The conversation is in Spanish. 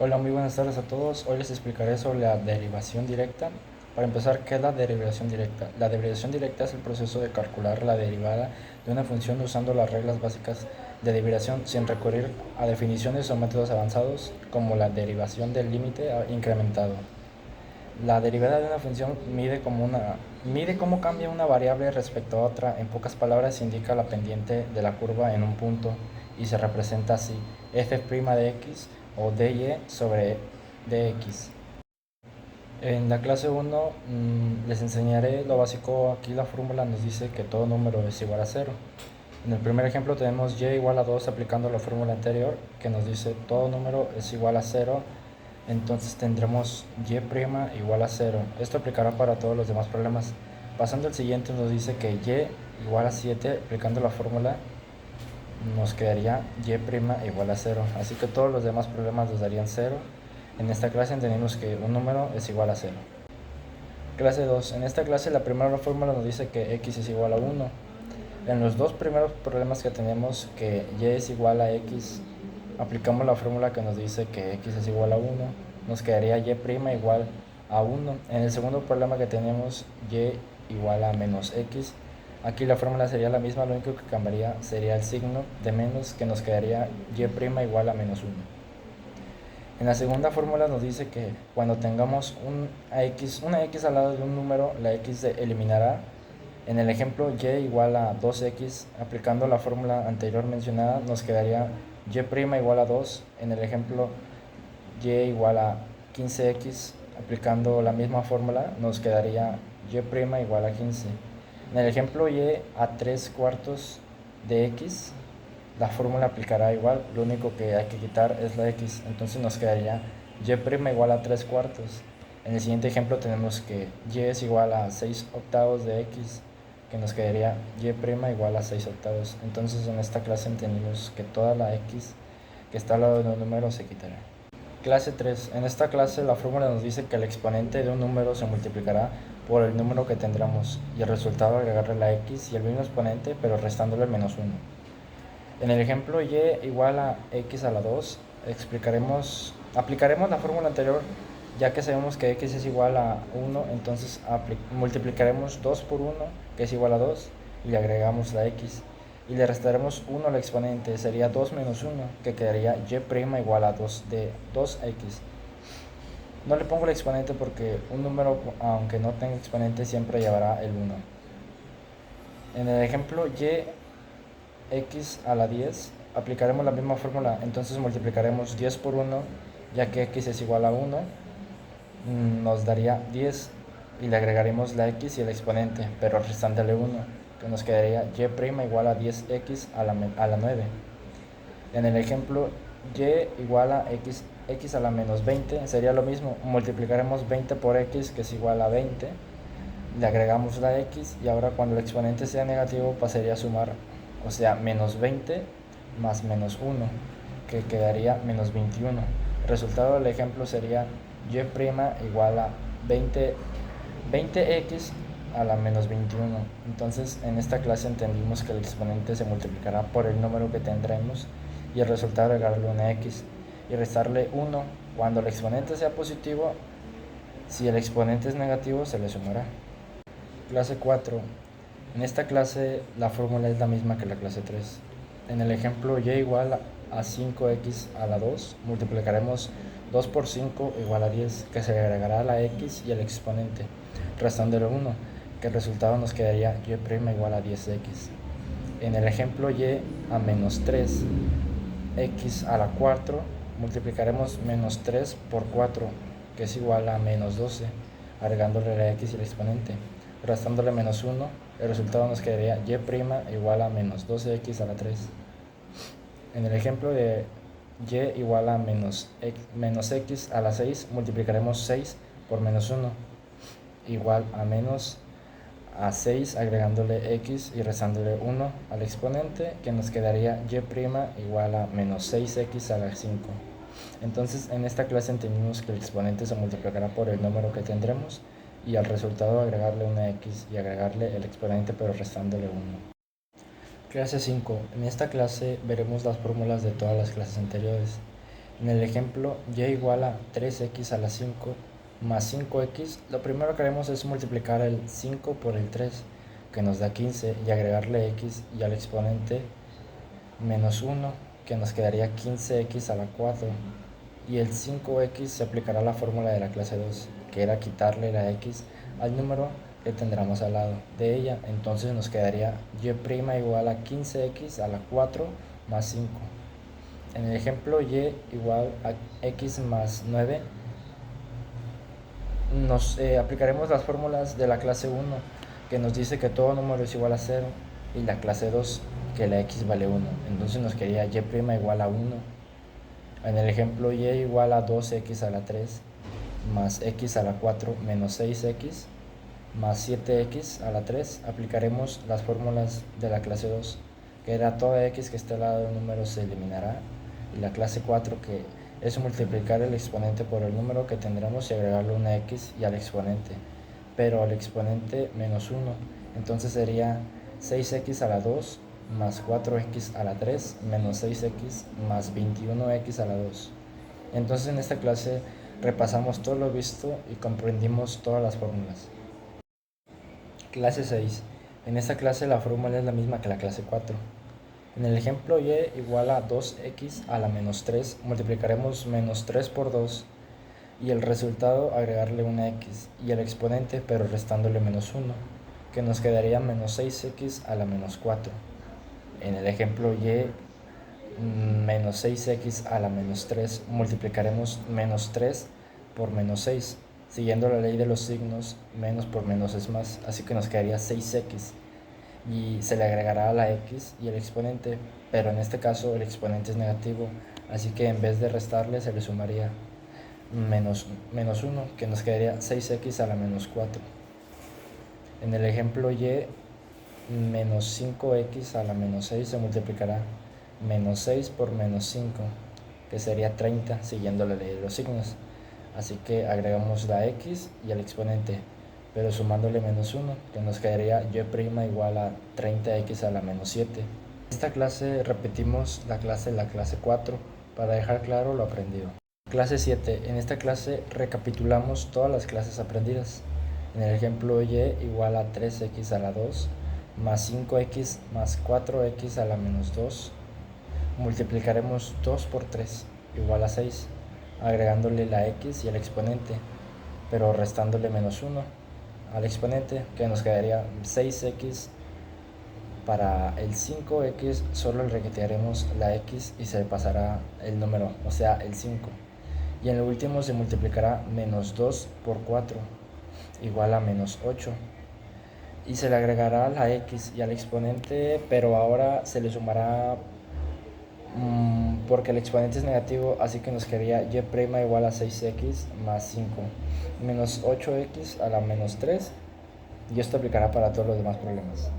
Hola, muy buenas tardes a todos. Hoy les explicaré sobre la derivación directa. Para empezar, ¿qué es la derivación directa? La derivación directa es el proceso de calcular la derivada de una función usando las reglas básicas de derivación sin recurrir a definiciones o métodos avanzados como la derivación del límite incrementado. La derivada de una función mide cómo cambia una variable respecto a otra. En pocas palabras, indica la pendiente de la curva en un punto y se representa así: f' de x o dy sobre dx. En la clase 1 les enseñaré lo básico. Aquí la fórmula nos dice que todo número es igual a cero. En el primer ejemplo tenemos y igual a 2 aplicando la fórmula anterior que nos dice todo número es igual a cero. Entonces tendremos y' igual a cero. Esto aplicará para todos los demás problemas. Pasando al siguiente nos dice que y igual a 7, aplicando la fórmula nos quedaría y' igual a cero. Así que todos los demás problemas nos darían cero. En esta clase entendimos que un número es igual a cero. Clase 2. En esta clase la primera fórmula nos dice que x es igual a 1. En los dos primeros problemas que tenemos, que y es igual a x, aplicamos la fórmula que nos dice que x es igual a 1. Nos quedaría y' igual a 1. En el segundo problema que tenemos, y igual a menos x, aquí la fórmula sería la misma, lo único que cambiaría sería el signo de menos, que nos quedaría y' igual a menos 1. En la segunda fórmula nos dice que cuando tengamos una x al lado de un número, la x se eliminará. En el ejemplo y igual a 2x, aplicando la fórmula anterior mencionada, nos quedaría y' igual a 2. En el ejemplo y igual a 15x, aplicando la misma fórmula, nos quedaría y' igual a 15. En el ejemplo y a 3 cuartos de x, la fórmula aplicará igual, lo único que hay que quitar es la x, entonces nos quedaría y' igual a 3 cuartos. En el siguiente ejemplo tenemos que y es igual a 6 octavos de x, que nos quedaría y' igual a 6 octavos. Entonces en esta clase entendimos que toda la x que está al lado de un número se quitará. Clase 3. En esta clase la fórmula nos dice que el exponente de un número se multiplicará por el número que tendremos y el resultado agregarle la x y el mismo exponente pero restándole el menos 1. En el ejemplo y igual a x a la 2, aplicaremos la fórmula anterior, ya que sabemos que x es igual a 1, entonces multiplicaremos 2 por 1, que es igual a 2, y le agregamos la x. Y le restaremos 1 al exponente, sería 2 menos 1, que quedaría y' igual a 2 de 2x. No le pongo el exponente porque un número, aunque no tenga exponente, siempre llevará el 1. En el ejemplo y x a la 10, aplicaremos la misma fórmula, entonces multiplicaremos 10 por 1, ya que x es igual a 1, nos daría 10, y le agregaremos la x y el exponente, pero restándole 1, que nos quedaría y' igual a 10x a la 9. En el ejemplo y igual a x a la menos 20, sería lo mismo, multiplicaremos 20 por x, que es igual a 20, le agregamos la x, y ahora cuando el exponente sea negativo pasaría a sumar, o sea, menos 20 más menos 1, que quedaría menos 21. El resultado del ejemplo sería y' igual a 20x a la menos 21. Entonces en esta clase entendimos que el exponente se multiplicará por el número que tendremos y el resultado agregarle una x y restarle 1. Cuando el exponente sea positivo, si el exponente es negativo, se le sumará. Clase 4. En esta clase la fórmula es la misma que la clase 3. En el ejemplo y igual a 5x a la 2, multiplicaremos 2 por 5 igual a 10, que se agregará a la x y el exponente, restándole 1, que el resultado nos quedaría y' igual a 10x. En el ejemplo y a menos 3x a la 4, multiplicaremos menos 3 por 4, que es igual a menos 12, agregándole la x y el exponente, restándole menos 1, el resultado nos quedaría y' igual a menos 12x a la 3. En el ejemplo de y igual a menos x a la 6, multiplicaremos 6 por menos 1, igual a menos a 6, agregándole x y restándole 1 al exponente, que nos quedaría y' igual a menos 6x a la 5. Entonces en esta clase entendimos que el exponente se multiplicará por el número que tendremos y al resultado agregarle una x y agregarle el exponente pero restándole 1. Clase 5. En esta clase veremos las fórmulas de todas las clases anteriores. En el ejemplo, y igual a 3x a la 5 más 5x, lo primero que haremos es multiplicar el 5 por el 3, que nos da 15, y agregarle x y al exponente menos 1, que nos quedaría 15x a la 4, y el 5x se aplicará la fórmula de la clase 2, que era quitarle la x al número que tendremos al lado de ella. Entonces nos quedaría y' igual a 15x a la 4 más 5. En el ejemplo y igual a x más 9, nos aplicaremos las fórmulas de la clase 1, que nos dice que todo número es igual a 0, y la clase 2, que la x vale 1. Entonces nos quedaría y' igual a 1. En el ejemplo y igual a 2x a la 3 más x a la 4 menos 6x más 7x a la 3, aplicaremos las fórmulas de la clase 2, que era toda x que esté al lado del número se eliminará, y la clase 4, que es multiplicar el exponente por el número que tendremos y agregarle una x y al exponente, pero al exponente menos 1. Entonces sería 6x a la 2 más 4x a la 3 menos 6x más 21x a la 2. Entonces en esta clase repasamos todo lo visto y comprendimos todas las fórmulas. Clase 6. En esta clase la fórmula es la misma que la clase 4. En el ejemplo y igual a 2x a la menos 3, multiplicaremos menos 3 por 2 y el resultado agregarle una x y el exponente, pero restándole menos 1, que nos quedaría menos 6x a la menos 4. En el ejemplo y menos 6x a la menos 3, multiplicaremos menos 3 por menos 6. Siguiendo la ley de los signos, menos por menos es más, así que nos quedaría 6x y se le agregará a la x y el exponente, pero en este caso el exponente es negativo, así que en vez de restarle se le sumaría menos 1, que nos quedaría 6x a la menos 4. En el ejemplo y, menos 5x a la menos 6 se multiplicará menos 6 por menos 5, que sería 30, siguiendo la ley de los signos. Así que agregamos la x y el exponente, pero sumándole menos 1, que nos quedaría y' igual a 30x a la menos 7. En esta clase repetimos la clase 4 para dejar claro lo aprendido. Clase 7. En esta clase recapitulamos todas las clases aprendidas. En el ejemplo y igual a 3x a la 2 más 5x más 4x a la menos 2, multiplicaremos 2 por 3 igual a 6, agregándole la x y el exponente, pero restándole menos 1 al exponente, que nos quedaría 6x. Para el 5x solo le requetearemos la x y se pasará el número, o sea el 5. Y en el último se multiplicará menos 2 por 4 igual a menos 8. Y se le agregará la x y al exponente, pero ahora se le sumará porque el exponente es negativo, así que nos quedaría y' igual a 6x más 5 menos 8x a la menos 3, y esto aplicará para todos los demás problemas.